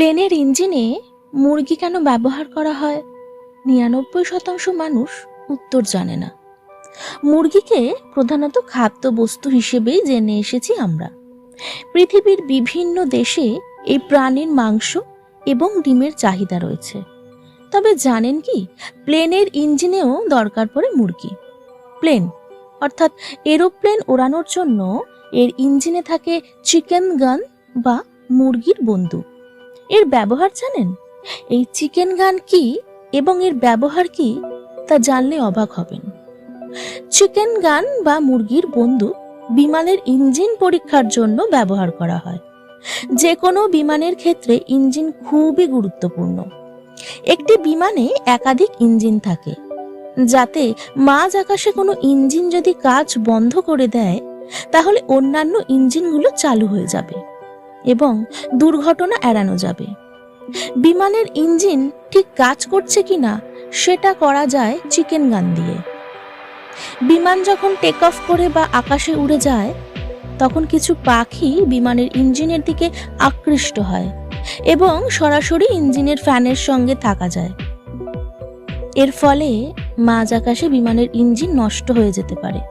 প্লেনের ইঞ্জিনে মুরগি কেন ব্যবহার করা হয়? ৯৯% মানুষ উত্তর জানে না। মুরগিকে প্রধানত খাদ্যবস্তু হিসেবেই জেনে এসেছি আমরা। পৃথিবীর বিভিন্ন দেশে এই প্রাণীর মাংস এবং ডিমের চাহিদা রয়েছে। তবে জানেন কি, প্লেনের ইঞ্জিনেও দরকার পড়ে মুরগি। প্লেন অর্থাৎ এরোপ্লেন ওড়ানোর জন্য এর ইঞ্জিনে থাকে চিকেন গান বা মুরগির বন্দুক। এর ব্যবহার জানেন? এই চিকেন গান কি এবং এর ব্যবহার কি তা জানলে অবাক হবেন। চিকেন গান বা মুরগির বন্দুক বিমানের ইঞ্জিন পরীক্ষার জন্য ব্যবহার করা হয়। যে কোনো বিমানের ক্ষেত্রে ইঞ্জিন খুবই গুরুত্বপূর্ণ। একটি বিমানে একাধিক ইঞ্জিন থাকে, যাতে মাঝ আকাশে কোনো ইঞ্জিন যদি কাজ বন্ধ করে দেয় তাহলে অন্যান্য ইঞ্জিনগুলো চালু হয়ে যাবে এবং দুর্ঘটনা এড়ানো যাবে। বিমানের ইঞ্জিন ঠিক কাজ করছে কিনা সেটা করা যায় চিকেন গান দিয়ে। বিমান যখন টেক অফ করে বা আকাশে উড়ে যায় তখন কিছু পাখি বিমানের ইঞ্জিনের দিকে আকৃষ্ট হয় এবং সরাসরি ইঞ্জিনের ফ্যানের সঙ্গে থাকা যায়। এর ফলে মাঝ আকাশে বিমানের ইঞ্জিন নষ্ট হয়ে যেতে পারে।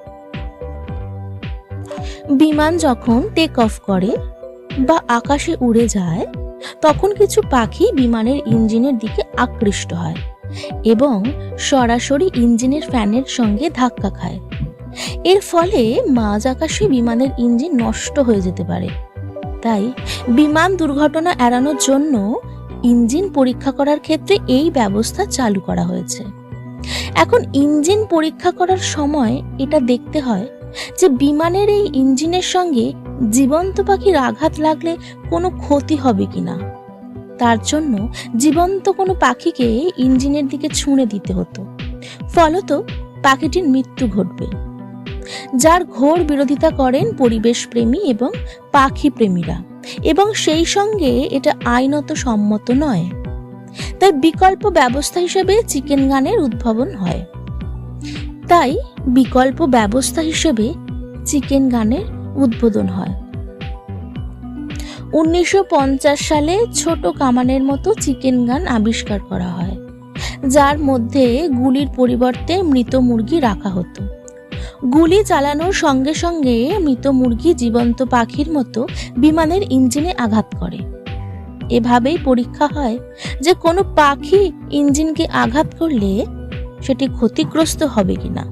বিমান যখন টেক অফ করে বা আকাশে উড়ে যায় তখন কিছু পাখি বিমানের ইঞ্জিনের দিকে আকৃষ্ট হয় এবং সরাসরি ইঞ্জিনের ফ্যানের সঙ্গে ধাক্কা খায়। এর ফলে মাঝ আকাশে বিমানের ইঞ্জিন নষ্ট হয়ে যেতে পারে। তাই বিমান দুর্ঘটনা এড়ানোর জন্য ইঞ্জিন পরীক্ষা করার ক্ষেত্রে এই ব্যবস্থা চালু করা হয়েছে। এখন ইঞ্জিন পরীক্ষা করার সময় এটা দেখতে হয় যে বিমানের এই ইঞ্জিনের সঙ্গে জীবন্ত পাখির আঘাত লাগলে কোনো ক্ষতি হবে কিনা। তার জন্য জীবন্ত কোনো পাখিকে ইঞ্জিনের দিকে ছুঁড়ে দিতে হতো, ফলত পাখিটির মৃত্যু ঘটবে, যার ঘোর বিরোধিতা করেন পরিবেশ প্রেমী এবং পাখি প্রেমীরা, এবং সেই সঙ্গে এটা আইনত সম্মত নয়। তাই বিকল্প ব্যবস্থা হিসেবে চিকেন গানের উদ্ভাবন হয়। তাই বিকল্প ব্যবস্থা হিসেবে চিকেন গানের উদ্বোধন হয়। 1950 সালে ছোট কামানের মতো চিকেন গান আবিষ্কার করা হয়, যার মধ্যে গুলির পরিবর্তে মৃত মুরগি রাখা হতো। গুলি চালানোর সঙ্গে সঙ্গে মৃত মুরগি জীবন্ত পাখির মতো বিমানের ইঞ্জিনে আঘাত করে। এভাবেই পরীক্ষা হয় যে কোনো পাখি ইঞ্জিনকে আঘাত করলে সেটি ক্ষতিগ্রস্ত হবে কিনা।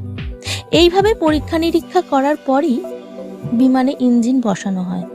এইভাবে পরীক্ষা নিরীক্ষা করার পরই বিমানে ইঞ্জিন বসানো হয়।